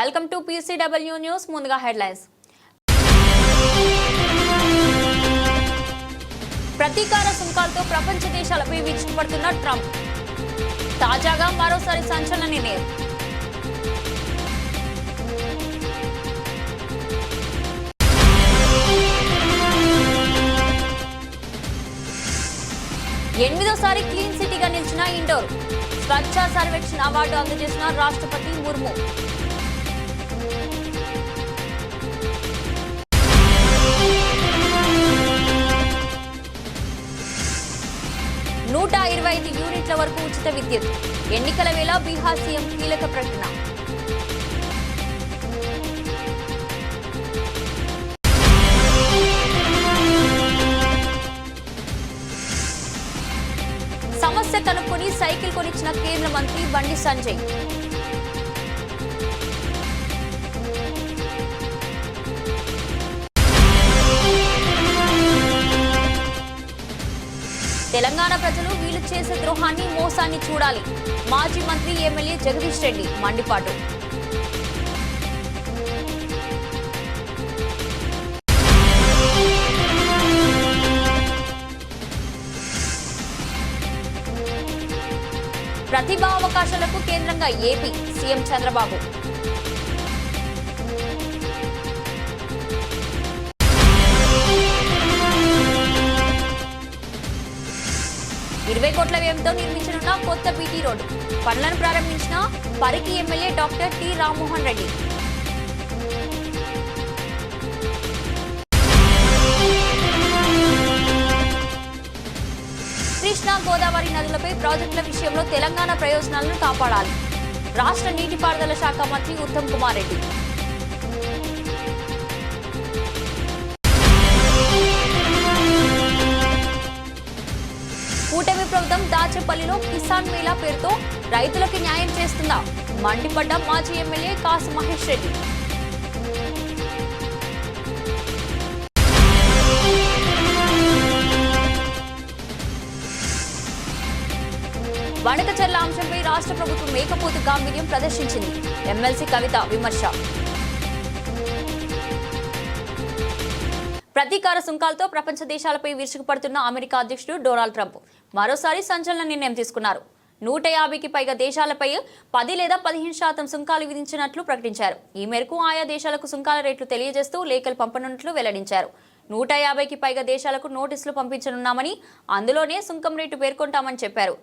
Welcome to PCW news. ముందుగా headlines. ప్రతీకార సుంకాలతో ప్రపంచ దేశాలపై విరుచుకుపడుతున్న ట్రంప్. తాజాగా మరోసారి సంచలన నిర్ణయం. ఎనిమిదోసారి క్లీన్ సిటీగా నిలిచిన ఇండోర్. స్వచ్ఛ సర్వేక్షణ అవార్డు అందజేసిన రాష్ట్రపతి ముర్ము. 125 యూనిట్ల వరకు ఉచిత విద్యుత్. ఎన్నికల వేళ బీహార్ సీఎం కీలక ప్రకటన. సమస్య కనుక్కొని సైకిల్ కొనిచ్చిన కేంద్ర మంత్రి బండి సంజయ్. తెలంగాణ ప్రజలు వీళ్ళు చేసే ద్రోహాన్ని మోసాన్ని చూడాలి. మాజీ మంత్రి ఎమ్మెల్యే జగదీష్ రెడ్డి మండిపాటు. ప్రతిభా అవకాశాలకు కేంద్రంగా ఏపీ సీఎం చంద్రబాబు. ₹20 కోట్ల వ్యయంతో నిర్మించనున్న కొత్త బీటీ రోడ్డు పనులను ప్రారంభించిన పరికి MLA doctor T Rammohan Reddy. Krishna Godavari నదులపై ప్రాజెక్టుల విషయంలో తెలంగాణ ప్రయోజనాలను కాపాడాలి. రాష్ట్ర నీటిపారుదల శాఖ మంత్రి ఉత్తమ్ కుమార్ రెడ్డి. కూటమి ప్రభుత్వం దాచేపల్లిలో కిసాన్ మేళా పేరుతో రైతులకు న్యాయం చేస్తుందా? మండిపడ్డ మాజీ ఎమ్మెల్యే కాసు మహేష్ రెడ్డి. వణకచర్ల అంశంపై రాష్ట్ర ప్రభుత్వం మేకపోతు గాంభీర్యం ప్రదర్శించింది. ఎమ్మెల్సీ కవిత విమర్శ. ప్రతీకార సుంకాలతో ప్రపంచ దేశాలపై విరుచుకుపడుతున్న అమెరికా అధ్యక్షుడు డొనాల్డ్ ట్రంప్ మరోసారి సంచలన నిర్ణయం తీసుకున్నారు. 150కి పైగా దేశాలపై 10 లేదా 15% సుంకాలు విధించినట్లు ప్రకటించారు. ఈ మేరకు ఆయా దేశాలకు సుంకాల రేట్లు తెలియజేస్తూ లేఖలు పంపనున్నట్లు వెల్లడించారు. 150కి పైగా దేశాలకు నోటీసులు పంపించనున్నామని, అందులోనే సుంకం రేటు పేర్కొంటామని చెప్పారు.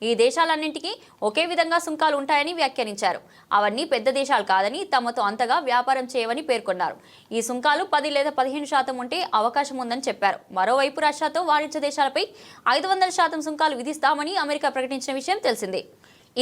ఈ దేశాలన్నింటికీ ఒకే విధంగా సుంకాలు ఉంటాయని వ్యాఖ్యానించారు. అవన్నీ పెద్ద దేశాలు కాదని, తమతో అంతగా వ్యాపారం చేయవని పేర్కొన్నారు. ఈ సుంకాలు 10 లేదా 15% ఉంటే అవకాశం ఉందని చెప్పారు. మరోవైపు రష్యాతో వాణిజ్య దేశాలపై 500% సుంకాలు విధిస్తామని అమెరికా ప్రకటించిన విషయం తెలిసిందే.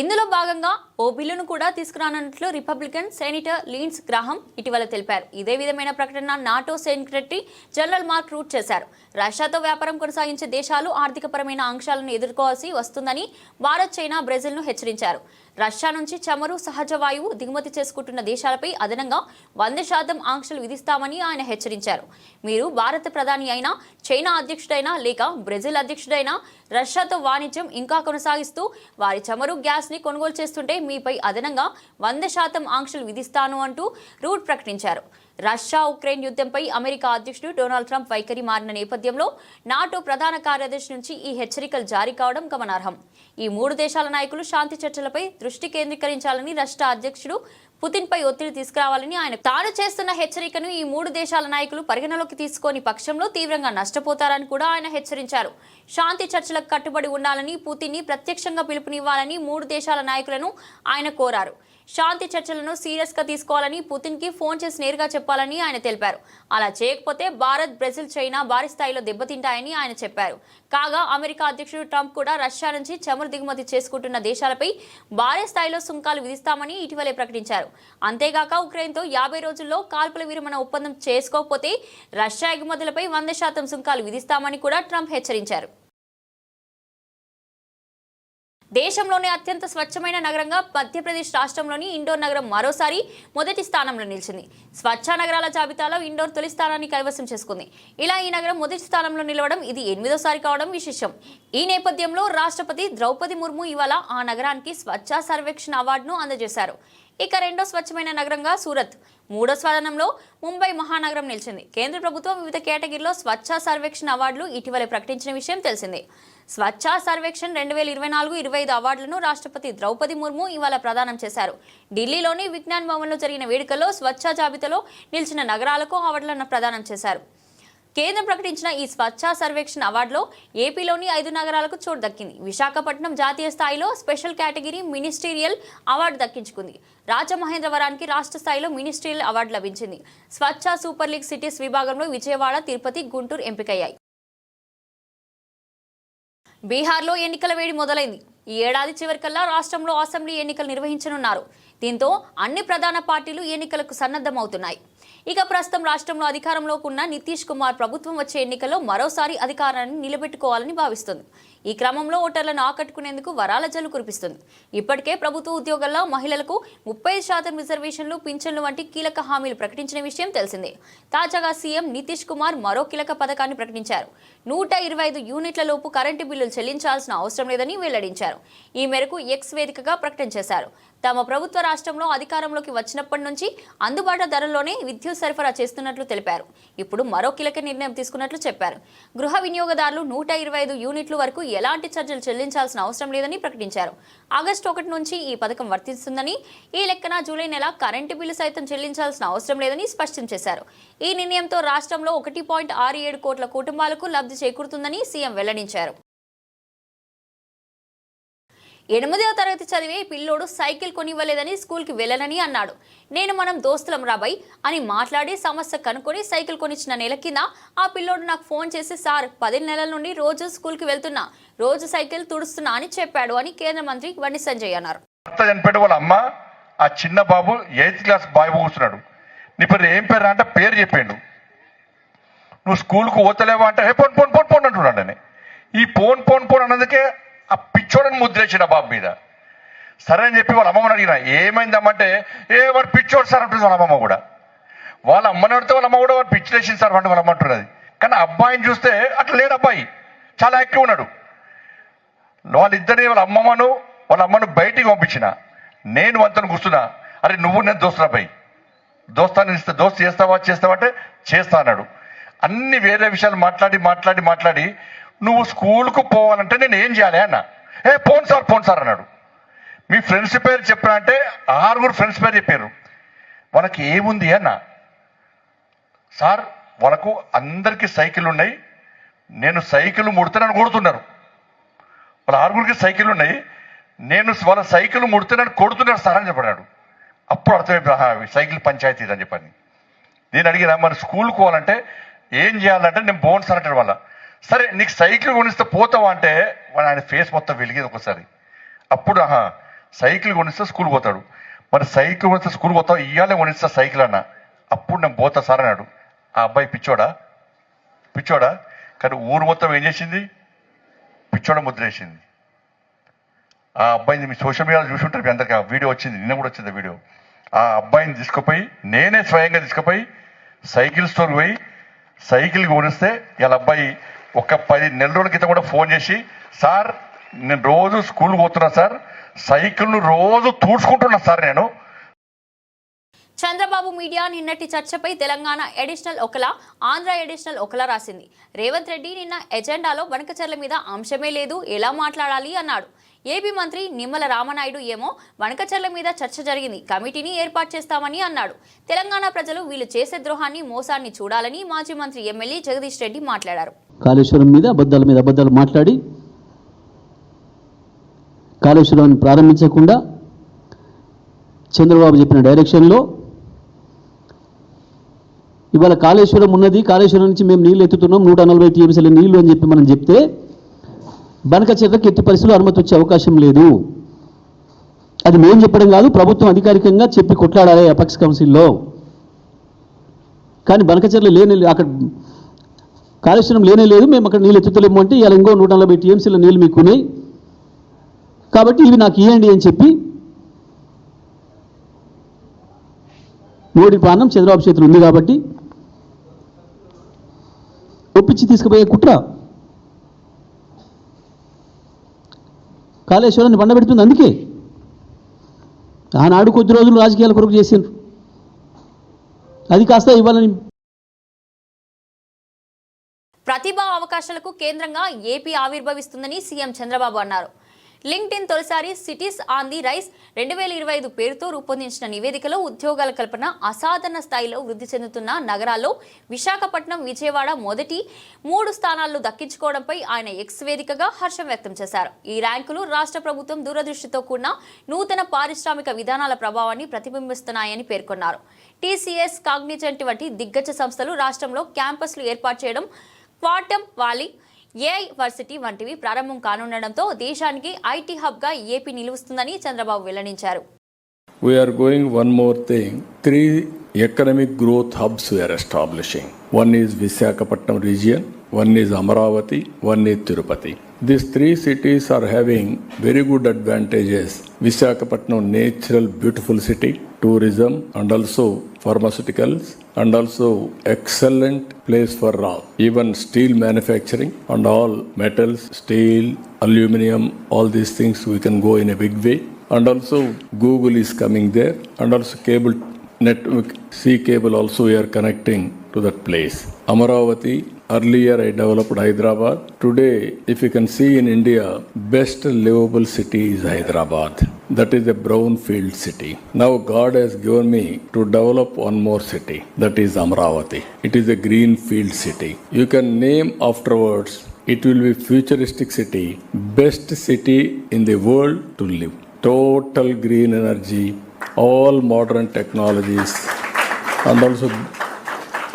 ఇందులో భాగంగా ఓ బిల్లును కూడా తీసుకురానున్నట్లు రిపబ్లికన్ సెనేటర్ లిండ్సీ గ్రాహం ఇటీవల తెలిపారు. ఇదే విధమైన ప్రకటన NATO secretary general Mark Rutte చేశారు. రష్యాతో వ్యాపారం కొనసాగించే దేశాలు ఆర్థికపరమైన ఆంక్షలను ఎదుర్కోవాల్సి వస్తుందని భారత్, చైనా, బ్రెజిల్ను హెచ్చరించారు. రష్యా నుంచి చమురు, సహజ వాయువు దిగుమతి చేసుకుంటున్న దేశాలపై అదనంగా 100% ఆంక్షలు విధిస్తామని ఆయన హెచ్చరించారు. మీరు భారత ప్రధాని అయినా, చైనా అధ్యక్షుడైనా లేక బ్రెజిల్ అధ్యక్షుడైనా రష్యాతో వాణిజ్యం ఇంకా కొనసాగిస్తూ వారి చమురు, గ్యాస్ ని కొనుగోలు చేస్తుంటే మీపై అదనంగా 100% ఆంక్షలు విధిస్తాను అంటూ రూట్ ప్రకటించారు. రష్యా ఉక్రెయిన్ యుద్ధంపై అమెరికా అధ్యక్షుడు డొనాల్డ్ ట్రంప్ వైఖరి మారిన నేపథ్యంలో నాటో ప్రధాన కార్యదర్శి నుంచి ఈ హెచ్చరికలు జారీ కావడం గమనార్హం. ఈ 3 దేశాల నాయకులు శాంతి చర్చలపై దృష్టి కేంద్రీకరించాలని, రష్యా అధ్యక్షుడు పుతిన్ పై ఒత్తిడి తీసుకురావాలని ఆయన తాను చేస్తున్న హెచ్చరికను ఈ 3 దేశాల నాయకులు పరిగణలోకి తీసుకొని పక్షంలో తీవ్రంగా నష్టపోతారని కూడా ఆయన హెచ్చరించారు. శాంతి చర్చలకు కట్టుబడి ఉండాలని, పుతిన్ ని ప్రత్యక్షంగా పిలుపునివ్వాలని 3 దేశాల నాయకులను ఆయన కోరారు. శాంతి చర్చలను సీరియస్ గా తీసుకోవాలని, పుతిన్ కి ఫోన్ చేసి నేరుగా చెప్పాలని ఆయన తెలిపారు. అలా చేయకపోతే భారత్, బ్రెజిల్, చైనా భారీ స్థాయిలో దెబ్బతింటాయని ఆయన చెప్పారు. కాగా అమెరికా అధ్యక్షుడు ట్రంప్ కూడా రష్యా నుంచి చమురు దిగుమతి చేసుకుంటున్న దేశాలపై భారీ స్థాయిలో సుంకాలు విధిస్తామని ఇటీవలే ప్రకటించారు. అంతేగాక ఉక్రెయిన్తో 50 రోజుల్లో కాల్పుల విరమణ ఒప్పందం చేసుకోకపోతే రష్యా ఎగుమతులపై 100% సుంకాలు విధిస్తామని కూడా ట్రంప్ హెచ్చరించారు. దేశంలోనే అత్యంత స్వచ్ఛమైన నగరంగా మధ్యప్రదేశ్ రాష్ట్రంలోని ఇండోర్ నగరం మరోసారి మొదటి స్థానంలో నిలిచింది. స్వచ్ఛ నగరాల జాబితాలో ఇండోర్ తొలి స్థానాన్ని కైవసం చేసుకుంది. ఇలా ఈ నగరం మొదటి స్థానంలో నిలవడం ఇది 8వసారి కావడం విశేషం. ఈ నేపథ్యంలో రాష్ట్రపతి ద్రౌపది ముర్ము ఇవాళ ఆ నగరానికి స్వచ్ఛ సర్వేక్షణ అవార్డును అందజేశారు. ఇక రెండో స్వచ్ఛమైన నగరంగా సూరత్, మూడో స్థానంలో ముంబై మహానగరం నిలిచింది. కేంద్ర ప్రభుత్వం వివిధ కేటగిరీలో స్వచ్ఛ సర్వేక్షణ్ అవార్డులు ఇటీవలే ప్రకటించిన విషయం తెలిసిందే. స్వచ్ఛ సర్వేక్షణ్ 2024-25 అవార్డులను రాష్ట్రపతి ద్రౌపది ముర్ము ఇవాళ ప్రదానం చేశారు. ఢిల్లీలోని విజ్ఞాన్ భవన్లో జరిగిన వేడుకల్లో స్వచ్ఛ జాబితాలో నిలిచిన నగరాలకు అవార్డులను ప్రదానం చేశారు. కేంద్రం ప్రకటించిన ఈ స్వచ్ఛ సర్వేక్షణ్ అవార్డులో ఏపీలోని 5 నగరాలకు చోటు దక్కింది. విశాఖపట్నం జాతీయ స్థాయిలో స్పెషల్ కేటగిరీ మినిస్టీరియల్ అవార్డు దక్కించుకుంది. రాజమహేంద్రవరానికి రాష్ట్ర స్థాయిలో మినిస్ట్రియల్ అవార్డు లభించింది. స్వచ్ఛ సూపర్ లీగ్ సిటీస్ విభాగంలో విజయవాడ, తిరుపతి, గుంటూరు ఎంపికయ్యాయి. బీహార్లో ఎన్నికల వేడి మొదలైంది. ఈ ఏడాది చివరికల్లా రాష్ట్రంలో అసెంబ్లీ ఎన్నికలు నిర్వహించనున్నారు. దీంతో అన్ని ప్రధాన పార్టీలు ఎన్నికలకు సన్నద్ధమవుతున్నాయి. ఇక ప్రస్తుతం రాష్ట్రంలో అధికారంలోకి ఉన్న నితీష్ కుమార్ ప్రభుత్వం వచ్చే ఎన్నికల్లో మరోసారి అధికారాన్ని నిలబెట్టుకోవాలని భావిస్తుంది. ఈ క్రమంలో ఓటర్లను ఆకట్టుకునేందుకు వరాల జల్లు కురిపిస్తుంది. ఇప్పటికే ప్రభుత్వ ఉద్యోగాల్లో మహిళలకు 30% రిజర్వేషన్లు, పింఛన్లు వంటి కీలక హామీలు ప్రకటించిన విషయం తెలిసిందే. తాజాగా సీఎం నితీష్ కుమార్ మరో కీలక పథకాన్ని ప్రకటించారు. 125 యూనిట్ల లోపు కరెంటు బిల్లులు చెల్లించాల్సిన అవసరం లేదని వెల్లడించారు. ఈ మేరకు ఎక్స్ వేదికగా ప్రకటన చేశారు. తమ ప్రభుత్వ రాష్ట్రంలో అధికారంలోకి వచ్చినప్పటి నుంచి అందుబాటు ధరల్లోనే విద్యుత్ సరఫరా చేస్తున్నట్లు తెలిపారు. ఇప్పుడు మరో కీలక నిర్ణయం తీసుకున్నట్లు చెప్పారు. గృహ వినియోగదారులు 125 యూనిట్ల వరకు ఎలాంటి ఛార్జీలు చెల్లించాల్సిన అవసరం లేదని ప్రకటించారు. ఆగస్టు 1 నుంచి ఈ పథకం వర్తిస్తుందని, ఈ లెక్కన జూలై నెల కరెంటు బిల్లు సైతం చెల్లించాల్సిన అవసరం లేదని స్పష్టం చేశారు. ఈ నిర్ణయంతో రాష్ట్రంలో 1.67 కోట్ల కుటుంబాలకు లబ్ధి చేకూరుతుందని సీఎం వెల్లడించారు. 8వ తరగతి చదివే పిల్లోడు సైకిల్ కొనివ్వలేదని స్కూల్కి వెళ్ళనని అన్నాడు. నేను మనం దోస్తులం రాబాయ్ అని మాట్లాడి సమస్య కనుక్కొని సైకిల్ కొనిచ్చిన నెల కింద ఆ పిల్లోడు నాకు ఫోన్ చేసి, సార్ 10 నెలల నుండి రోజు స్కూల్కి వెళ్తున్నా, రోజు సైకిల్ తుడుస్తున్నా అని చెప్పాడు అని కేంద్ర మంత్రి బండి సంజయ్ అన్నారు. వాళ్ళ అమ్మ ఆ చిన్న బాబు 8th క్లాస్ బాయ్ కూర్చున్నాడు. నీ పేరు ఏం పేరు అంటే పేరు చెప్పాడు. నువ్వు స్కూల్కు పోతలేవా అంటే పోన్ పోన్ పోన్ పోన్ అంటున్నాడు. అని ఈ పోన్ పోన్ పోన్ అన్నందుకే ఆ పిచ్చోడని ముద్రేసిన బాబు మీద. సరే అని చెప్పి వాళ్ళ అమ్మమ్మని అడిగిన, ఏమైందమ్మంటే వాడు పిచ్చోడు సార్ అంటుంది వాళ్ళ అమ్మమ్మ కూడా. వాళ్ళ అమ్మని అడితే వాళ్ళ అమ్మ కూడా వాడు పిచ్చిలేసింది సార్ అంటే వాళ్ళ అమ్మ అంటున్నది. కానీ అబ్బాయిని చూస్తే అట్లా లేడు. అబ్బాయి చాలా యాక్టివ్ ఉన్నాడు. వాళ్ళిద్దరిని వాళ్ళ అమ్మను బయటికి పంపించిన. నేను వంతను కూర్చున్నా, అరే నువ్వు నేను దోస్తున్నా అబ్బాయి, దోస్తు చేస్తావా అంటే చేస్తా అన్నాడు. అన్ని వేరే విషయాలు మాట్లాడి నువ్వు స్కూల్కు పోవాలంటే నేను ఏం చేయాలి అన్న. పోను సార్ అన్నాడు. మీ ఫ్రెండ్స్ పేరు చెప్పినా అంటే 6 ఫ్రెండ్స్ పేరు చెప్పారు. వాళ్ళకి ఏముంది అన్న. సార్ వాళ్ళకు అందరికీ సైకిల్ ఉన్నాయి, నేను సైకిల్ ముడితే నన్ను కొడుతున్నారు. వాళ్ళ 6 సైకిల్ ఉన్నాయి, నేను వాళ్ళ సైకిల్ ముడితే నన్ను కొడుతున్నారు సార్ అని చెప్పాడు. అప్పుడు అర్థమైపోయి సైకిల్ పంచాయతీ అని చెప్పని. నేను అడిగినా మన స్కూల్కి పోవాలంటే ఏం చేయాలంటే నేను పోను సార్ అంటాడు. వాళ్ళ సరే నీకు సైకిల్ కొనిస్తే పోతావా అంటే ఆయన ఫేస్ మొత్తం వెలిగేది ఒకసారి. అప్పుడు సైకిల్ కొనిస్తే స్కూల్ పోతాడు. మరి సైకిల్ కొనిస్తే స్కూల్ పోతావు, ఇయ్యాలే కొనిస్తా సైకిల్ అన్న. అప్పుడు నేను పోతా సార్ అన్నాడు. ఆ అబ్బాయి పిచ్చోడా కానీ ఊరు మొత్తం ఏం చేసింది, పిచ్చోడ ముద్రేసింది. ఆ అబ్బాయిని మీ సోషల్ మీడియాలో చూసుంటారు, మీ అందరికీ ఆ వీడియో వచ్చింది, నిన్న కూడా వచ్చింది వీడియో. ఆ అబ్బాయిని తీసుకుపోయి నేనే స్వయంగా తీసుకుపోయి సైకిల్ స్టోర్కి పోయి సైకిల్ కొనిస్తే ఇలా అబ్బాయి ఒక 10 నెలల రోజుల క్రితం కూడా ఫోన్ చేసి, సార్ నేను రోజు స్కూల్కి పోతున్నా సార్, సైకిల్ను రోజు తూడ్చుకుంటున్నా సార్ నేను. చంద్రబాబు మీడియా నిన్నటి చర్చపై తెలంగాణ ఎడిషనల్ ఒకలా, ఆంధ్ర ఎడిషనల్ ఒకలా రాసింది. రేవంత్ రెడ్డి నిన్న ఎజెండాలో వనకచర్ల మీద అంశమే లేదు, ఎలా మాట్లాడాలి అన్నాడు. ఏపీ మంత్రి నిమ్మల రామనాయుడు ఏమో వనకచర్ల మీద చర్చ జరిగింది, కమిటీని ఏర్పాటు చేస్తామని అన్నాడు. తెలంగాణ ప్రజలు వీళ్ళు చేసే ద్రోహాన్ని, మోసాన్ని చూడాలని మాజీ మంత్రి ఎమ్మెల్యే జగదీష్ రెడ్డి మాట్లాడారు. కాళేశ్వరం మీద అబద్ధాలు మాట్లాడి కాళేశ్వరాన్ని ప్రారంభించకుండా చంద్రబాబు చెప్పిన డైరెక్షన్లో ఇవాళ కాళేశ్వరం ఉన్నది, కాళేశ్వరం నుంచి మేము నీళ్ళు ఎత్తుతున్నాం 140 టీఎంసీల నీళ్లు అని చెప్పి మనం చెప్తే బనకచెర్లకు ఎట్టి పరిస్థితుల్లో అనుమతి వచ్చే అవకాశం లేదు. అది మేము చెప్పడం కాదు, ప్రభుత్వం అధికారికంగా చెప్పి కొట్లాడాలి అపెక్స్ కౌన్సిల్లో. కానీ బనకచెర్ల అక్కడ కాళేశ్వరం లేదు, మేము అక్కడ నీళ్ళు ఎత్తుతలేము అంటే ఇలా ఇంకో 140 టీఎంసీల నీళ్ళు మీకు ఉన్నాయి కాబట్టి ఇవి నాకు ఇవ్వండి అని చెప్పి మోడీ పాలన చంద్రబాబు చేతులు ఉంది కాబట్టి ఒప్పించి తీసుకుపోయే కుట్ర కాళేశ్వరాన్ని బండబెడుతుంది. అందుకే ఆనాడు కొద్ది రోజులు రాజకీయాల కొరకు చేసిండ్రు, అది కాస్త ఇవ్వాలని. ప్రతిభా అవకాశాలకు కేంద్రంగా ఏపీ ఆవిర్భవిస్తుందని సీఎం చంద్రబాబు అన్నారు. లింక్డ్ఇన్ తొలిసారి సిటీస్ ఆన్ ది రైస్ 2025 పేరుతో రూపొందించిన నివేదికలో ఉద్యోగాల కల్పన అసాధారణ స్థాయిలో వృద్ధి చెందుతున్న నగరాల్లో విశాఖపట్నం, విజయవాడ మొదటి 3 స్థానాలను దక్కించుకోవడంపై ఆయన ఎక్స్ వేదికగా హర్షం వ్యక్తం చేశారు. ఈ ర్యాంకులు రాష్ట్ర ప్రభుత్వం దూరదృష్టితో కూడిన నూతన పారిశ్రామిక విధానాల ప్రభావాన్ని ప్రతిబింబిస్తున్నాయని పేర్కొన్నారు. టీసీఎస్, కాగ్నిజెంట్ వంటి దిగ్గజ సంస్థలు రాష్ట్రంలో క్యాంపస్లు ఏర్పాటు చేయడం, క్వాంటమ్ వాలీ, ఏఐ వర్సిటీ వంటివి ప్రారంభం కానుండడంతో దేశానికి ఐటీ హబ్ గా ఏపీ నిలుస్తుందని చంద్రబాబు వెల్లడించారు. We are going one more thing. 3 economic growth hubs we are establishing. One is Visakhapatnam region, one is Amaravati, one is Tirupati. These 3 cities are having very good advantages. Visakhapatnam, natural, beautiful city, tourism, and also pharmaceuticals, and also excellent place for even steel manufacturing and all metals, steel, aluminum, all these things we can go in a big way. And also Google is coming there, and also cable network, sea cable also we are connecting to that place. Amaravati, earlier I developed Hyderabad. Today, if you can see in India, best livable city is Hyderabad. That is a brownfield city. Now God has given me to develop one more city. That is Amaravati. It is a greenfield city. You can name afterwards. It will be futuristic city, best city in the world to live. Total green energy, all modern technologies, and also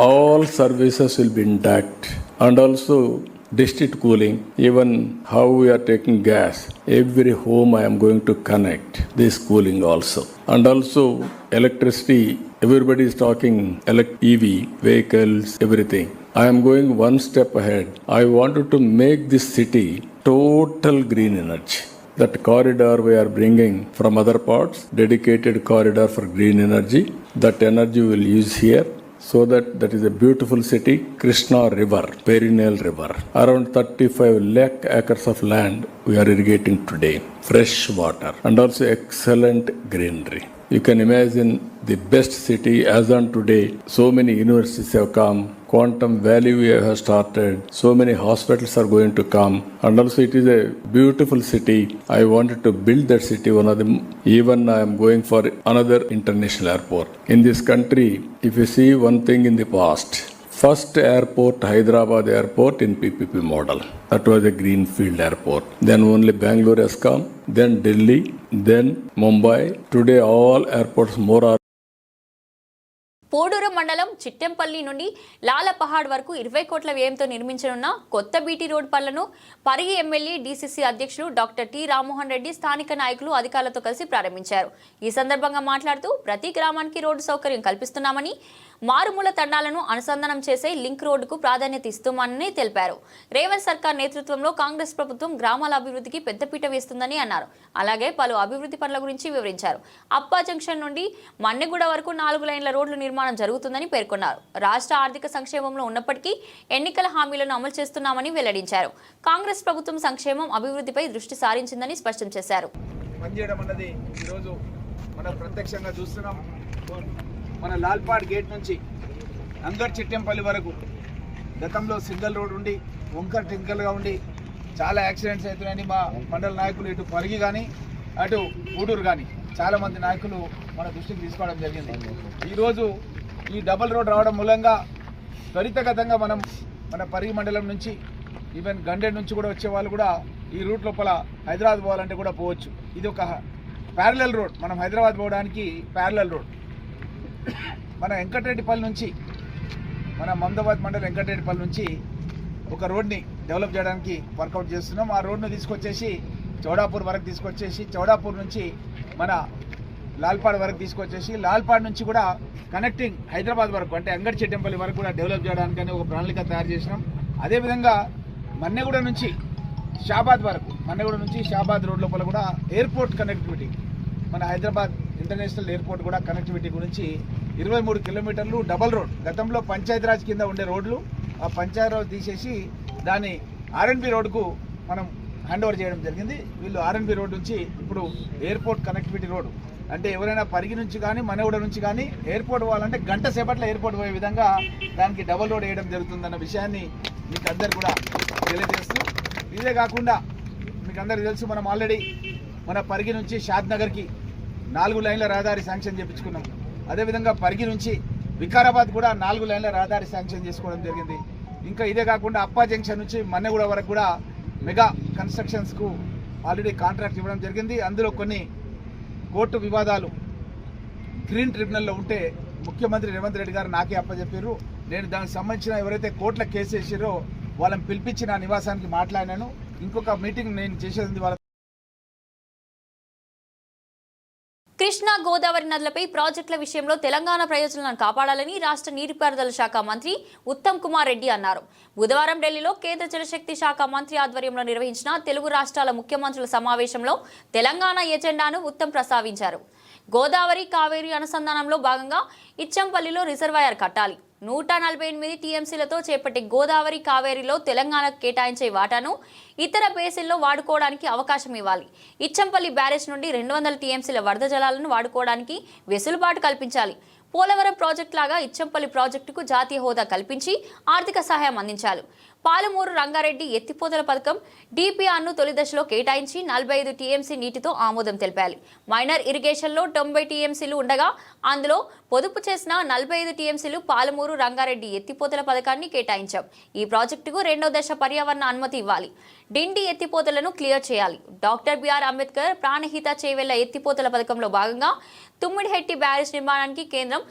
all services will be intact, and also district cooling, even how we are taking gas, every home I am going to connect this cooling also. And also electricity, everybody is talking EV vehicles, everything. I am going one step ahead. I wanted to make this city total green energy. That corridor we are bringing from other parts, dedicated corridor for green energy, that energy we will use here. So that is a beautiful city. Krishna River, perennial river. Around 35 lakh acres of land we are irrigating today. Fresh water and also excellent greenery. You can imagine the best city as on today. So many universities have come. Quantum Valley we have started. So many hospitals are going to come. And also it is a beautiful city. I wanted to build that city. One of them, even I am going for another international airport. In this country, if you see one thing in the past, first airport, Hyderabad airport in PPP model. That was a greenfield airport. Then only Bangalore has come. Then Delhi. Then Mumbai. Today all airports more are. Poduru మండలం చిట్టెంపల్లి నుండి లాలపహాడ్ వరకు 20 కోట్ల వ్యయంతో నిర్మించనున్న కొత్త BT road పనులను Parigi MLA DCC అధ్యక్షుడు doctor T Rammohan Reddy స్థానిక నాయకులు అధికారులతో కలిసి ప్రారంభించారు. ఈ సందర్భంగా మాట్లాడుతూ ప్రతి గ్రామానికి రోడ్డు సౌకర్యం కల్పిస్తున్నామని, మారుమూల తండాలను అనుసంధానం చేసే లింక్ రోడ్డుకు ప్రాధాన్యత ఇస్తున్నామని తెలిపారు. రేవంత్ సర్కార్ నేతృత్వంలో కాంగ్రెస్ ప్రభుత్వం గ్రామాల అభివృద్ధికి పెద్దపీట వేస్తుందని అన్నారు. అలాగే పలు అభివృద్ధి పనుల గురించి వివరించారు. అప్పా జంక్షన్ నుండి మన్నెగూడ వరకు 4 లైన్ల రోడ్లు నిర్మాణం జరుగుతుందని పేర్కొన్నారు. రాష్ట్ర ఆర్థిక సంక్షేమంలో ఉన్నప్పటికీ ఎన్నికల హామీలను అమలు చేస్తున్నామని వెల్లడించారు. కాంగ్రెస్ ప్రభుత్వం సంక్షేమం, అభివృద్ధిపై దృష్టి సారించిందని స్పష్టం చేశారు. మన లాల్పాడ్ గేట్ నుంచి అంగర్ చిట్టెంపల్లి వరకు గతంలో సింగల్ రోడ్ ఉండి వంకర్ టింకల్గా ఉండి చాలా యాక్సిడెంట్స్ అవుతున్నాయని మా మండల నాయకులు ఇటు పరిగి కానీ అటు ఊడూరు కానీ చాలామంది నాయకులు మన దృష్టికి తీసుకోవడం జరిగింది. ఈరోజు ఈ డబల్ రోడ్ రావడం మూలంగా త్వరితగతంగా మనం మన పరిగి మండలం నుంచి ఈవెన్ గండెడ్ నుంచి కూడా వచ్చే వాళ్ళు కూడా ఈ రూట్ లోపల హైదరాబాద్ పోవాలంటే కూడా పోవచ్చు. ఇది ఒక ప్యారలల్ రోడ్, మనం హైదరాబాద్ పోవడానికి ప్యారలల్ రోడ్. మన వెంకటరెడ్డిపల్లి నుంచి, మన మమదాబాద్ మండలం వెంకటరెడ్డిపల్లి నుంచి ఒక రోడ్ని డెవలప్ చేయడానికి వర్కౌట్ చేస్తున్నాం. ఆ రోడ్ను తీసుకొచ్చేసి చౌడాపూర్ వరకు తీసుకొచ్చేసి, చౌడాపూర్ నుంచి మన లాల్పాడ్ వరకు తీసుకొచ్చేసి, లాల్పాడ్ నుంచి కూడా కనెక్టింగ్ హైదరాబాద్ వరకు అంటే అంగడి చిట్టెంపల్లి వరకు కూడా డెవలప్ చేయడానికని ఒక ప్రణాళిక తయారు చేసినాం. అదేవిధంగా మన్నెగూడ నుంచి షాబాద్ వరకు, మన్నెగూడ నుంచి షాబాద్ రోడ్ లోపల కూడా ఎయిర్పోర్ట్ కనెక్టివిటీ, మన హైదరాబాద్ ఇంటర్నేషనల్ ఎయిర్పోర్ట్ కూడా కనెక్టివిటీ గురించి 23 కిలోమీటర్లు డబల్ రోడ్. గతంలో పంచాయతీరాజ్ కింద ఉండే రోడ్లు ఆ పంచాయతీరాజ్ తీసేసి దాన్ని ఆర్ఎన్బి రోడ్కు మనం హ్యాండ్ ఓవర్ చేయడం జరిగింది. వీళ్ళు ఆర్ఎన్బి రోడ్ నుంచి ఇప్పుడు ఎయిర్పోర్ట్ కనెక్టివిటీ రోడ్ అంటే ఎవరైనా పరిగి నుంచి కానీ మనగూడ నుంచి కానీ ఎయిర్పోర్ట్ పోవాలంటే గంట సేపట్లో ఎయిర్పోర్ట్ పోయే విధంగా దానికి డబల్ రోడ్ వేయడం జరుగుతుందన్న విషయాన్ని మీకు అందరు కూడా తెలియజేస్తూ, ఇదే కాకుండా మీకు అందరికీ తెలుసు మనం ఆల్రెడీ మన పరిగి నుంచి షాద్ నగర్కి 4 లైన్ల రహదారి శాంక్షన్ చేయించుకున్నాం. అదేవిధంగా పరిగి నుంచి వికారాబాద్ కూడా 4 లైన్ల రహదారి శాంక్షన్ చేసుకోవడం జరిగింది. ఇంకా ఇదే కాకుండా అప్పా జంక్షన్ నుంచి మన్నెగూడ వరకు కూడా మెగా కన్స్ట్రక్షన్స్కు ఆల్రెడీ కాంట్రాక్ట్ ఇవ్వడం జరిగింది. అందులో కొన్ని కోర్టు వివాదాలు గ్రీన్ ట్రిబ్యునల్లో ఉంటే ముఖ్యమంత్రి రేవంత్ రెడ్డి గారు నాకే అప్పచెప్పారు. నేను దానికి సంబంధించిన ఎవరైతే కోర్టుల కేసు వేసారో వాళ్ళని పిలిపించి నా నివాసానికి మాట్లాడినాను. ఇంకొక మీటింగ్ నేను చేసేది వాళ్ళ. కృష్ణా గోదావరి నదులపై ప్రాజెక్టుల విషయంలో తెలంగాణ ప్రయోజనాలను కాపాడాలని రాష్ట్ర నీటిపారుదల శాఖ మంత్రి ఉత్తమ్ కుమార్ రెడ్డి అన్నారు. బుధవారం ఢిల్లీలో కేంద్ర జలశక్తి శాఖ మంత్రి ఆధ్వర్యంలో నిర్వహించిన తెలుగు రాష్ట్రాల ముఖ్యమంత్రుల సమావేశంలో తెలంగాణ ఎజెండాను ఉత్తమ్ ప్రస్తావించారు. గోదావరి కావేరీ అనుసంధానంలో భాగంగా ఇచ్చంపల్లిలో రిజర్వాయర్ కట్టాలి. 148 టీఎంసీలతో చేపట్టే గోదావరి కావేరీలో తెలంగాణకు కేటాయించే వాటాను ఇతర బేసిన్లో వాడుకోవడానికి అవకాశం ఇవ్వాలి. ఇచ్చంపల్లి బ్యారేజ్ నుండి 200 టీఎంసీల వరద జలాలను వాడుకోవడానికి వెసులుబాటు కల్పించాలి. పోలవరం ప్రాజెక్టు లాగా ఇచ్చంపల్లి ప్రాజెక్టుకు జాతీయ హోదా కల్పించి ఆర్థిక సహాయం అందించాలి. పాలమూరు రంగారెడ్డి ఎత్తిపోతల పథకం డిపిఆర్ను తొలి దశలో కేటాయించి 45 టీఎంసీ నీటితో ఆమోదం తెలిపాలి. మైనర్ ఇరిగేషన్లో 90 టీఎంసీలు ఉండగా అందులో పొదుపు చేసిన 45 టీఎంసీలు పాలమూరు రంగారెడ్డి ఎత్తిపోతల పథకాన్ని కేటాయించాం. ఈ ప్రాజెక్టుకు 2వ దశ పర్యావరణ అనుమతి ఇవ్వాలి. డిండి ఎత్తిపోతలను క్లియర్ చేయాలి. డాక్టర్ బిఆర్ అంబేద్కర్ ప్రాణహిత చేవెళ్ల ఎత్తిపోతల పథకంలో భాగంగా తుమ్మిడిహెట్టి బ్యారేజ్ నిర్మాణానికి కేంద్రం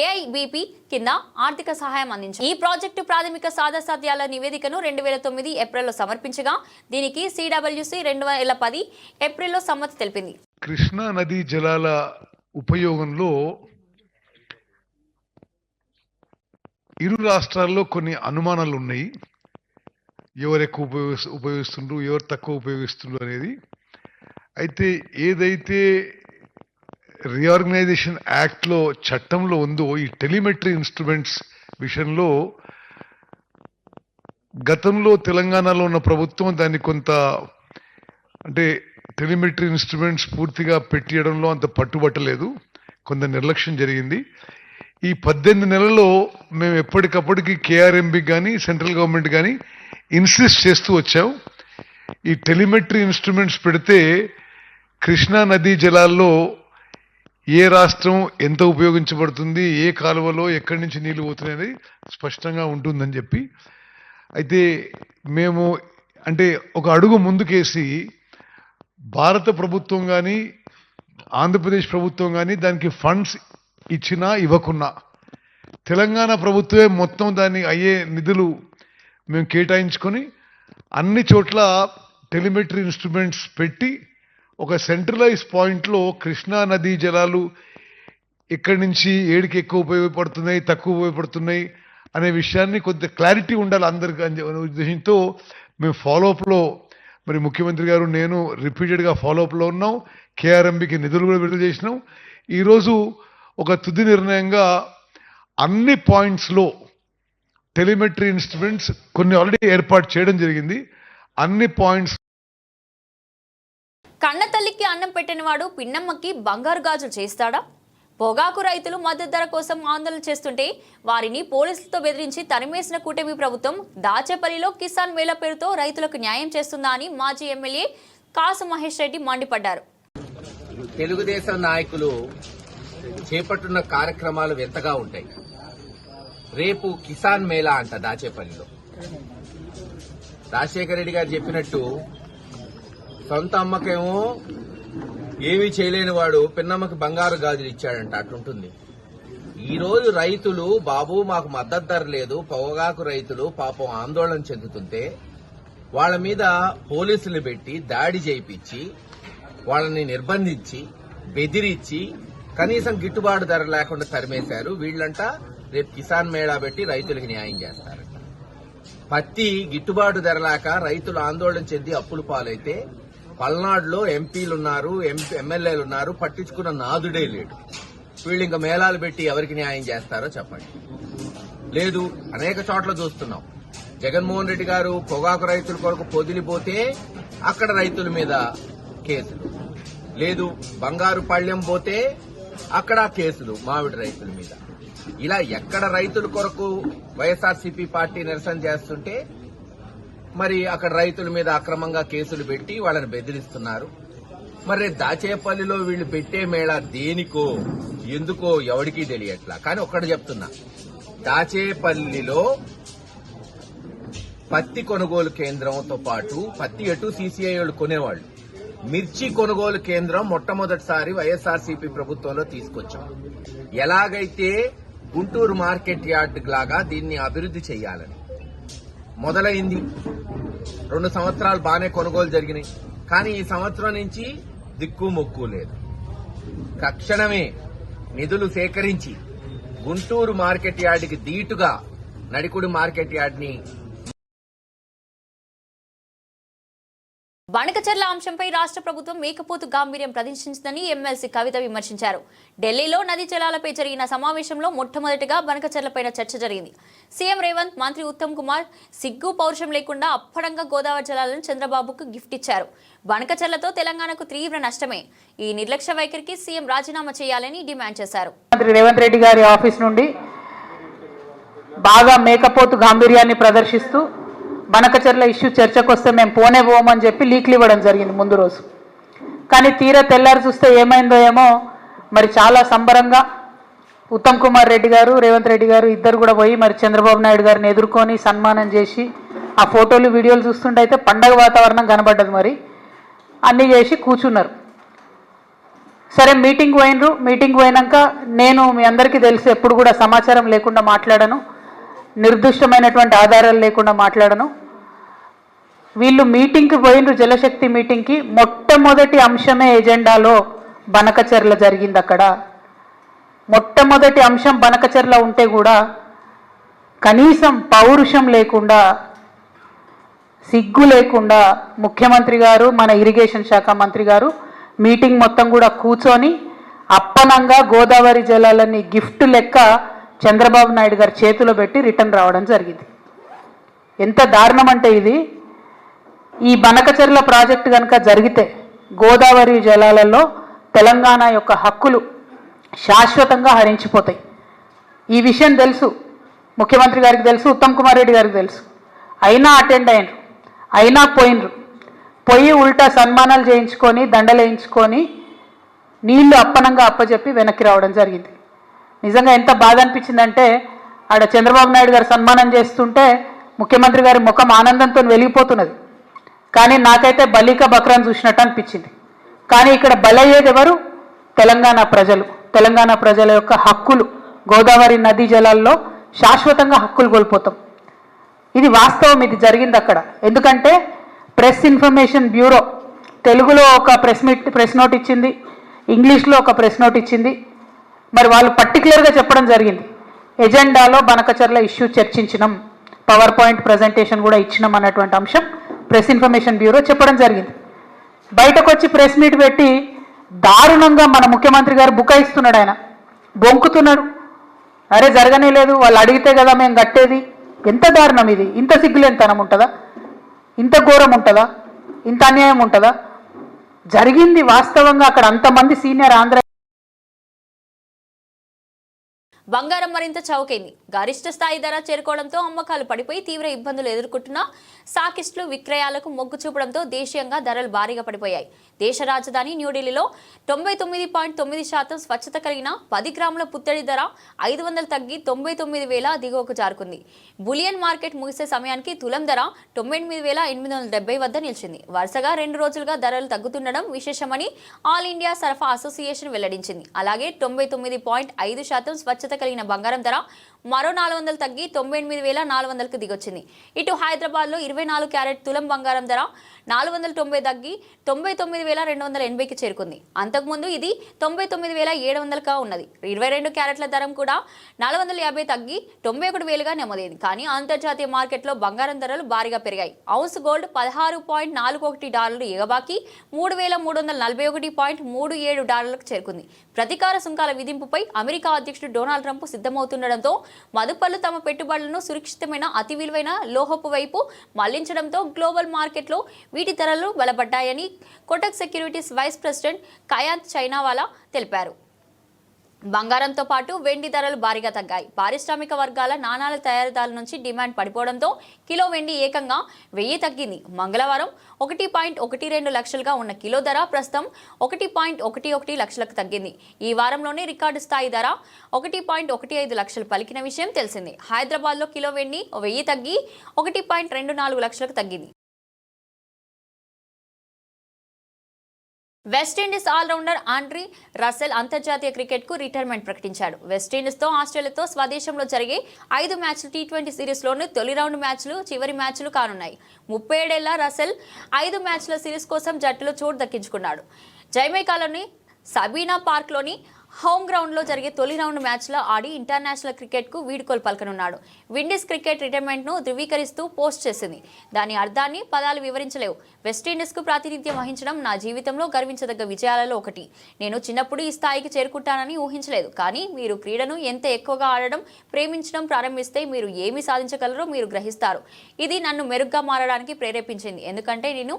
ఏఐబిపి కింద ఆర్థిక సహాయం అందించింది. ఈ ప్రాజెక్టు ప్రాథమిక సాధ్యాసాధ్యాల నివేదికను 2009 ఏప్రిల్లో సమర్పించగా దీనికి సిడబ్ల్యూసి 2010 ఏప్రిల్లో సమ్మతి తెలిపింది. కృష్ణా నదీ జలాల ఉపయోగంలో ఇరు రాష్ట్రాల్లో కొన్ని అనుమానాలు ఉన్నాయి. ఎవరు ఎక్కువ ఉపయోగిస్తుండ్రు, ఎవరు తక్కువ ఉపయోగిస్తుండ్రు అనేది. అయితే ఏదైతే రీఆర్గనైజేషన్ యాక్ట్లో చట్టంలో ఉందో ఈ టెలిమెట్రీ ఇన్స్ట్రుమెంట్స్ విషయంలో గతంలో తెలంగాణలో ఉన్న ప్రభుత్వం దాన్ని కొంత అంటే టెలిమెట్రీ ఇన్స్ట్రుమెంట్స్ పూర్తిగా పెట్టియడంలో అంత పట్టుబట్టలేదు, కొంత నిర్లక్ష్యం జరిగింది. ఈ 18 నెలల్లో మేము ఎప్పటికప్పటికి కేఆర్ఎంబి కానీ సెంట్రల్ గవర్నమెంట్ కానీ ఇన్సిస్ట్ చేస్తూ వచ్చాం. ఈ టెలిమెట్రీ ఇన్స్ట్రుమెంట్స్ పెడితే కృష్ణా నదీ జలాల్లో ఏ రాష్ట్రం ఎంత ఉపయోగించబడుతుంది, ఏ కాలువలో ఎక్కడి నుంచి నీళ్లు పోతున్నాయని స్పష్టంగా ఉంటుందని చెప్పి. అయితే మేము అంటే ఒక అడుగు ముందుకేసి భారత ప్రభుత్వం కానీ ఆంధ్రప్రదేశ్ ప్రభుత్వం కానీ దానికి ఫండ్స్ ఇచ్చినా ఇవ్వకున్నా తెలంగాణ ప్రభుత్వమే మొత్తం దాన్ని అయ్యే నిధులు మేము కేటాయించుకొని అన్ని చోట్ల టెలిమెట్రీ ఇన్స్ట్రుమెంట్స్ పెట్టి ఒక సెంట్రలైజ్ పాయింట్లో కృష్ణా నదీ జలాలు ఎక్కడి నుంచి ఏడికి ఎక్కువ ఉపయోగపడుతున్నాయి, తక్కువ ఉపయోగపడుతున్నాయి అనే విషయాన్ని కొద్దిగా క్లారిటీ ఉండాలి అందరికి అనే ఉద్దేశంతో మేము ఫాలోఅప్లో మరి ముఖ్యమంత్రి గారు నేను రిపీటెడ్గా ఫాలోఅప్లో ఉన్నాం. కేఆర్ఎంబికి నిధులు కూడా విడుదల చేసినాం. ఈరోజు ఒక తుది నిర్ణయంగా అన్ని పాయింట్స్లో టెలిమెట్రీ ఇన్స్ట్రుమెంట్స్ కొన్ని ఆల్రెడీ ఏర్పాటు చేయడం జరిగింది. అన్ని పాయింట్స్ కన్నతల్లికి అన్నం పెట్టినవాడు పిన్నమ్మకి బంగారు గాజులు చేస్తాడా? పొగాకు రైతులు మద్దతు ధర కోసం ఆందోళన చేస్తుంటే వారిని పోలీసులతో బెదిరించి తరిమేసిన కూటమి ప్రభుత్వం దాచేపల్లిలో కిసాన్ మేళా పేరుతో రైతులకు న్యాయం చేస్తుందా అని మాజీ ఎమ్మెల్యే కాసు మహేష్ రెడ్డి మండిపడ్డారు. తెలుగుదేశం నాయకులు చేపట్టున్న కార్యక్రమాలు వింతగా ఉంటాయి. రేపు కిసాన్ మేళా అంట దాచేపల్లిలో. రాజశేఖర రెడ్డి గారు చెప్పినట్టు సొంత అమ్మకేమో ఏమీ చేయలేని వాడు పిన్నమ్మకి బంగారు గాజులు ఇచ్చాడంట, అట్లుంటుంది. ఈ రోజు రైతులు బాబు మాకు మద్దతు ధర లేదు, పొగాకు రైతులు పాపం ఆందోళన చెందుతుంటే వాళ్ళ మీద పోలీసులు పెట్టి దాడి చేయించి వాళ్ళని నిర్బంధించి బెదిరించి కనీసం గిట్టుబాటు ధర లేకుండా తరిమేశారు. వీళ్ళంట రేపు కిసాన్ మేళా పెట్టి రైతులకు న్యాయం చేస్తారంట. పత్తి గిట్టుబాటు ధర లేక రైతులు ఆందోళన చెంది అప్పుల పాలైతే పల్నాడులో ఎంపీలున్నారు, ఎమ్మెల్యేలున్నారు, పట్టించుకున్న నాదుడే లేడు. వీళ్ళు ఇంకా మేళాలు పెట్టి ఎవరికి న్యాయం చేస్తారో చెప్పండి. లేదు, అనేక చోట్ల చూస్తున్నాం. జగన్మోహన్ రెడ్డి గారు పొగాకు రైతుల కొరకు పొదిలిపోతే అక్కడ రైతుల మీద కేసులు, లేదు బంగారు పళ్ళెం పోతే అక్కడ కేసులు మామిడి రైతుల మీద. ఇలా ఎక్కడ రైతుల కొరకు వైఎస్ఆర్సీపీ పార్టీ నిరసన చేస్తుంటే మరి అక్కడ రైతుల మీద అక్రమంగా కేసులు పెట్టి వాళ్ళని బెదిరిస్తున్నారు. మరి దాచేపల్లిలో వీళ్ళు పెట్టే మేళా దేనికో ఎందుకో ఎవరికీ తెలియట్లా. కానీ ఒక్కటి చెప్తున్నా, దాచేపల్లిలో పత్తి కొనుగోలు కేంద్రంతో పాటు పత్తి ఎటు సీసీఐ వాళ్ళు కొనేవాళ్ళు, మిర్చి కొనుగోలు కేంద్రం మొట్టమొదటిసారి వైఎస్ఆర్సీపీ ప్రభుత్వంలో తీసుకొచ్చాం. ఎలాగైతే గుంటూరు మార్కెట్ యార్డ్ లాగా దీన్ని అభివృద్ధి చేయాలని మొదలైంది. 2 సంవత్సరాలు బాగానే కొనుగోలు జరిగినాయి. కానీ ఈ సంవత్సరం నుంచి దిక్కు మొక్కు లేదు. తక్షణమే నిధులు సేకరించి గుంటూరు మార్కెట్ యార్డ్కి దీటుగా నడికుడి మార్కెట్ యార్డ్ని బనకచెర్ల అంశంపై రాష్ట్ర ప్రభుత్వం మేకపోతు గాంభీర్యం ప్రదర్శించిందని ఎమ్మెల్సీ కవిత విమర్శించారు. ఢిల్లీలో నదీ జలాలపై జరిగిన సమావేశంలో మొట్టమొదటిగా బనకచెర్లపైన చర్చ జరిగింది. సీఎం రేవంత్, మంత్రి ఉత్తమ్ కుమార్ సిగ్గు పౌరుషం లేకుండా అప్పడంగా గోదావరి జలాలను చంద్రబాబుకు గిఫ్ట్ ఇచ్చారు. బనకచెర్లతో తెలంగాణకు తీవ్ర నష్టమే. ఈ నిర్లక్ష్య వైఖరికి సీఎం రాజీనామా చేయాలని డిమాండ్ చేశారు. మంత్రి రేవంత్ రెడ్డి గారి ఆఫీస్ నుండి బాగా మేకపోతు గాంభీర్యాన్ని ప్రదర్శిస్తూ బనకచెర్ల ఇష్యూ చర్చకు వస్తే మేము పోమని చెప్పి లీక్లు ఇవ్వడం జరిగింది ముందు రోజు. కానీ తీరా తెల్లారి చూస్తే ఏమైందో ఏమో మరి చాలా సంబరంగా ఉత్తమ్ కుమార్ రెడ్డి గారు, రేవంత్ రెడ్డి గారు ఇద్దరు కూడా పోయి మరి చంద్రబాబు నాయుడు గారిని ఎదుర్కొని సన్మానం చేసి ఆ ఫోటోలు వీడియోలు చూస్తుంటే అయితే పండగ వాతావరణం కనబడ్డది. మరి అన్నీ చేసి కూర్చున్నారు. సరే మీటింగ్ పోయినరు. మీటింగ్ పోయినాక నేను మీ అందరికీ తెలిసి ఎప్పుడు కూడా సమాచారం లేకుండా మాట్లాడను, నిర్దిష్టమైనటువంటి ఆధారాలు లేకుండా మాట్లాడను. వీళ్ళు మీటింగ్కి పోయినరు, జలశక్తి మీటింగ్కి. మొట్టమొదటి అంశమే ఎజెండాలో బనకచెర్ల జరిగింది. అక్కడ మొట్టమొదటి అంశం బనకచెర్ల ఉంటే కూడా కనీసం పౌరుషం లేకుండా, సిగ్గు లేకుండా ముఖ్యమంత్రి గారు, మన ఇరిగేషన్ శాఖ మంత్రి గారు మీటింగ్ మొత్తం కూడా కూర్చొని అప్పనంగా గోదావరి జలాలని గిఫ్ట్ లెక్క చంద్రబాబు నాయుడు గారి చేతిలో పెట్టి రిటర్న్ రావడం జరిగింది. ఎంత దారుణం అంటే ఇది. ఈ బనకచెర్ల ప్రాజెక్టు కనుక జరిగితే గోదావరి జలాలలో తెలంగాణ యొక్క హక్కులు శాశ్వతంగా హరించిపోతాయి. ఈ విషయం తెలుసు, ముఖ్యమంత్రి గారికి తెలుసు, ఉత్తమ్ కుమార్ రెడ్డి గారికి తెలుసు. అయినా అటెండ్ అయినరు, అయినా పోయి ఉల్టా సన్మానాలు చేయించుకొని దండలేయించుకొని నీళ్లు అప్పనంగా అప్పచెప్పి వెనక్కి రావడం జరిగింది. నిజంగా ఎంత బాధ అనిపించిందంటే ఆడ చంద్రబాబు నాయుడు గారు సన్మానం చేస్తుంటే ముఖ్యమంత్రి గారి ముఖం ఆనందంతో వెలిగిపోతున్నది. కానీ నాకైతే బలిక బక్రాన్ చూసినట్టు అనిపించింది. కానీ ఇక్కడ బలయ్యేది ఎవరు? తెలంగాణ ప్రజలు. తెలంగాణ ప్రజల యొక్క హక్కులు, గోదావరి నదీ జలాల్లో శాశ్వతంగా హక్కులు కోల్పోతాం. ఇది వాస్తవం, ఇది జరిగింది అక్కడ. ఎందుకంటే ప్రెస్ ఇన్ఫర్మేషన్ బ్యూరో తెలుగులో ఒక ప్రెస్ నోట్ ఇచ్చింది, ఇంగ్లీష్లో ఒక ప్రెస్ నోట్ ఇచ్చింది. మరి వాళ్ళు పర్టికులర్గా చెప్పడం జరిగింది, ఎజెండాలో బనకచెర్ల ఇష్యూ చర్చించినాం, పవర్ పాయింట్ ప్రజెంటేషన్ కూడా ఇచ్చినాం అన్నటువంటి అంశం ప్రెస్ ఇన్ఫర్మేషన్ బ్యూరో చెప్పడం జరిగింది. బయటకు వచ్చి ప్రెస్ మీట్ పెట్టి దారుణంగా మన ముఖ్యమంత్రి గారు బుకాయిస్తున్నాడు, ఆయన బొంకుతున్నాడు. అరే జరగనే లేదు, వాళ్ళు అడిగితే కదా మేము కట్టేది. ఎంత దారుణం ఇది! ఇంత సిగ్గులేనితనం ఉంటుందా? ఇంత ఘోరం ఉంటుందా? ఇంత అన్యాయం ఉంటుందా? జరిగింది వాస్తవంగా అక్కడ అంతమంది సీనియర్ ఆంధ్ర. బంగారం మరింత చౌకైంది. గరిష్ట స్థాయి ధర చేరుకోవడంతో అమ్మకాలు పడిపోయి తీవ్ర ఇబ్బందులు ఎదుర్కొంటున్న సాకిస్టులు విక్రయాలకు మొగ్గు చూపడంతో దేశీయంగా ధరలు భారీగా పడిపోయాయి. దేశ రాజధాని న్యూఢిల్లీలో 99.9% స్వచ్ఛత కలిగిన 10 గ్రాముల పుత్తడి ధర 500 తగ్గి 99,000 దిగువకు జారుకుంది. బులియన్ మార్కెట్ ముగిసే సమయానికి తులం ధర 99,870 వద్ద నిలిచింది. వరుసగా 2 రోజులుగా ధరలు తగ్గుతుండడం విశేషమని ఆల్ ఇండియా సరఫరా అసోసియేషన్ వెల్లడించింది. అలాగే 99.5% స్వచ్ఛత కలిగిన బంగారం ధర మరో 400 తగ్గి 98,400కు దిగొచ్చింది. ఇటు హైదరాబాద్లో 24 క్యారెట్ తులం బంగారం ధర 490 తగ్గి 99,280కి చేరుకుంది. అంతకుముందు ఇది 99,700గా ఉన్నది. 22 క్యారెట్ల ధర కూడా 450 తగ్గి 91,000గా నమోదైంది. కానీ అంతర్జాతీయ మార్కెట్లో బంగారం ధరలు భారీగా పెరిగాయి. ఔన్స్ గోల్డ్ $16.41 ఎగబాకి $3,341.37కు చేరుకుంది. ప్రతీకార సుంకాల విధింపుపై అమెరికా అధ్యక్షుడు డొనాల్డ్ డొనాల్డ్ ట్రంప్ సిద్ధమవుతుండటంతో మదుపర్లు తమ పెట్టుబడులను సురక్షితమైన అతి విలువైన లోహపు వైపు మళ్లించడంతో గ్లోబల్ మార్కెట్లో వీటి ధరలు బలపడ్డాయని కోటక్ సెక్యూరిటీస్ వైస్ ప్రెసిడెంట్ కయాంత్ చైనావాలా తెలిపారు. బంగారంతో పాటు వెండి ధరలు భారీగా తగ్గాయి. పారిశ్రామిక వర్గాల నాణాల తయారీదారుల నుంచి డిమాండ్ పడిపోవడంతో కిలో వెండి ఏకంగా 1000 తగ్గింది. మంగళవారం 1.12 లక్షలుగా ఉన్న కిలో ధర ప్రస్తుతం 1.11 లక్షలకు తగ్గింది. ఈ వారంలోనే రికార్డు స్థాయి ధర 1.15 లక్షలు పలికిన విషయం తెలిసిందే. హైదరాబాద్లో కిలో వెండి 1000 తగ్గి 1.24 లక్షలకు తగ్గింది. వెస్టిండీస్ ఆల్రౌండర్ ఆండ్రీ రసెల్ అంతర్జాతీయ క్రికెట్కు రిటైర్మెంట్ ప్రకటించాడు. వెస్టిండీస్తో ఆస్ట్రేలియాతో స్వదేశంలో జరిగే 5 మ్యాచ్ల T20 సిరీస్లోని తొలి రౌండ్ మ్యాచ్లు చివరి మ్యాచ్లు కానున్నాయి. 37 ఏళ్ల రసెల్ 5 మ్యాచ్ల సిరీస్ కోసం జట్టులో చోటు దక్కించుకున్నాడు. జమైకాలోని సబీనా పార్క్లోని హోమ్ గ్రౌండ్లో జరిగే తొలి రౌండ్ మ్యాచ్లో ఆడి ఇంటర్నేషనల్ క్రికెట్కు వీడ్కోలు పలకనున్నాడు. విండీస్ క్రికెట్ రిటైర్మెంట్ను ధృవీకరిస్తూ పోస్ట్ చేసింది. దాని అర్థాన్ని పదాలు వివరించలేవు. వెస్టిండీస్కు ప్రాతినిధ్యం వహించడం నా జీవితంలో గర్వించదగ్గ విజయాలలో ఒకటి. నేను చిన్నప్పుడు ఈ స్థాయికి చేరుకుంటానని ఊహించలేదు. కానీ మీరు క్రీడను ఎంత ఎక్కువగా ఆడడం, ప్రేమించడం ప్రారంభిస్తే మీరు ఏమి సాధించగలరో మీరు గ్రహిస్తారు. ఇది నన్ను మెరుగ్గా మారడానికి ప్రేరేపించింది. ఎందుకంటే నేను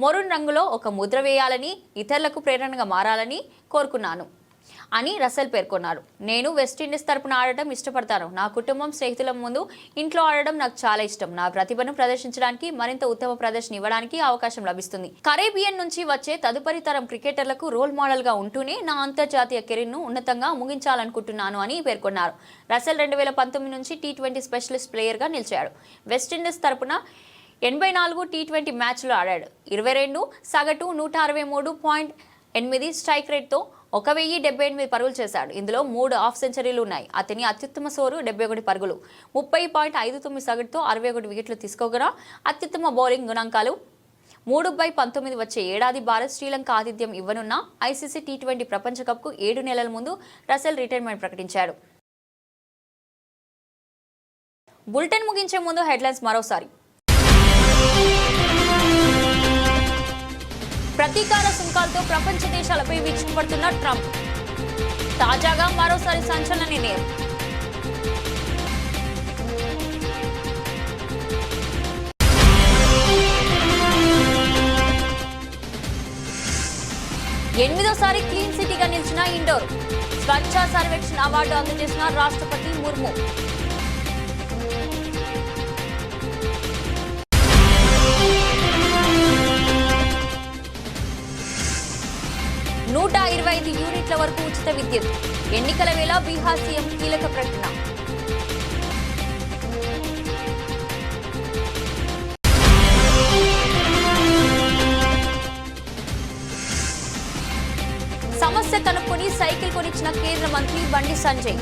మెరూన్ రంగులో ఒక ముద్ర వేయాలని, ఇతరులకు ప్రేరణగా మారాలని కోరుకున్నాను అని రసెల్ పేర్కొన్నారు. నేను వెస్టిండీస్ తరపున ఆడటం ఇష్టపడతాను. నా కుటుంబం, స్నేహితుల ముందు ఇంట్లో ఆడడం నాకు చాలా ఇష్టం. నా ప్రతిభను ప్రదర్శించడానికి, మరింత ఉత్తమ ప్రదర్శన ఇవ్వడానికి అవకాశం లభిస్తుంది. కరేబియన్ నుంచి వచ్చే తదుపరి తరం క్రికెటర్లకు రోల్ మోడల్ గా ఉంటూనే నా అంతర్జాతీయ కెరీర్ను ఉన్నతంగా ముగించాలనుకుంటున్నాను అని పేర్కొన్నారు. రసెల్ 2019 నుంచి T20 స్పెషలిస్ట్ ప్లేయర్గా నిలిచాడు. వెస్టిండీస్ తరపున 84 T20 మ్యాచ్లు ఆడాడు. 22 సగటు 163.8 స్ట్రైక్ రేట్తో 1078 పరుగులు చేశాడు. ఇందులో 3 హాఫ్ సెంచరీలు ఉన్నాయి. అతని అత్యుత్తమ స్కోరు 71 పరుగులు. 30.59 సగటుతో 61 వికెట్లు తీసుకోగా అత్యుత్తమ బౌలింగ్ గుణాంకాలు 3/19 వచ్చే ఏడాది భారత్ శ్రీలంక ఆతిథ్యం ఇవ్వనున్న ICC T20 ప్రపంచ కప్కు 7 నెలల ముందు రసెల్ రిటైర్మెంట్ ప్రకటించాడు. బులెటిన్ ముగించే ముందు హెడ్లైన్స్ మరోసారి. ప్రతీకార సుంకాలతో ప్రపంచ దేశాలపై విరుచుకుపడుతున్న ట్రంప్. తాజాగా మరోసారి సంచలన నిర్ణయం. ఎనిమిదోసారి క్లీన్ సిటీగా నిలిచిన ఇండోర్. స్వచ్ఛ సర్వేక్షణ్ అవార్డు అందజేసిన రాష్ట్రపతి ముర్ము. $125 యూనిట్ల వరకు ఉచిత విద్యుత్. ఎన్నికల వేళ బీహార్ సీఎం కీలక ప్రకటన. సమస్య కనుక్కొని సైకిల్ కొనిచ్చిన కేంద్ర మంత్రి బండి సంజయ్.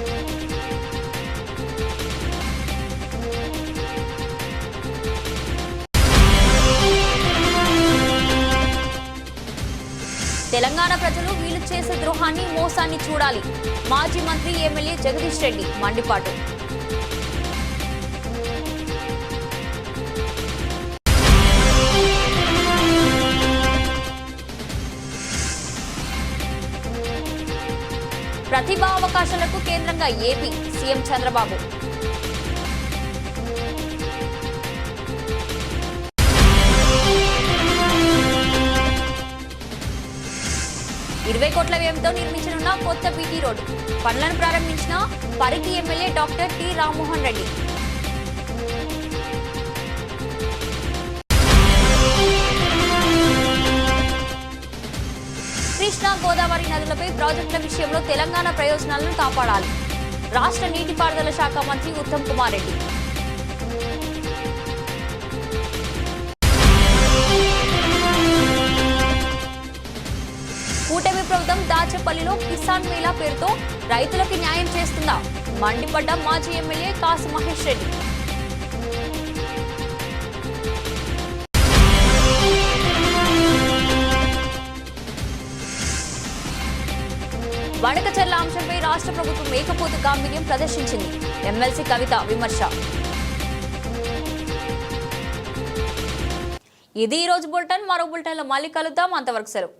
తెలంగాణ ప్రజలు వీలు చేసే ద్రోహాన్ని, మోసాన్ని చూడాలి. మాజీ మంత్రి ఎమ్మెల్యే జగదీష్ రెడ్డి మండిపాటు. ప్రతిభా అవకాశాలకు కేంద్రంగా ఏపీ సీఎం చంద్రబాబు. కోట్ల వ్యయంతో నిర్మించనున్న కొత్త బీటీ రోడ్డు. పనులను ప్రారంభించిన Parigi MLA doctor T Rammohan Reddy. Krishna, Godavari నదులపై ప్రాజెక్టుల విషయంలో తెలంగాణ ప్రయోజనాలను కాపాడాలి. రాష్ట్ర నీటిపారుదల శాఖ మంత్రి ఉత్తమ్ కుమార్ రెడ్డి. కూటమి ప్రభుత్వం దాచేపల్లిలో కిసాన్ మేళా పేరుతో రైతులకు న్యాయం చేస్తుందా? మండిపడ్డ మాజీ ఎమ్మెల్యే కాసు మహేష్ రెడ్డి. వడకచెర్ల అంశంపై రాష్ట్ర ప్రభుత్వం మేకపోతు గాంభీర్యం ప్రదర్శించింది. ఎమ్మెల్సీ కవిత విమర్శ. ఇది ఈ రోజు బులెటిన్. మరో బులెటిన్లో మళ్ళీ కలుద్దాం. అంతవరకు సెలవు.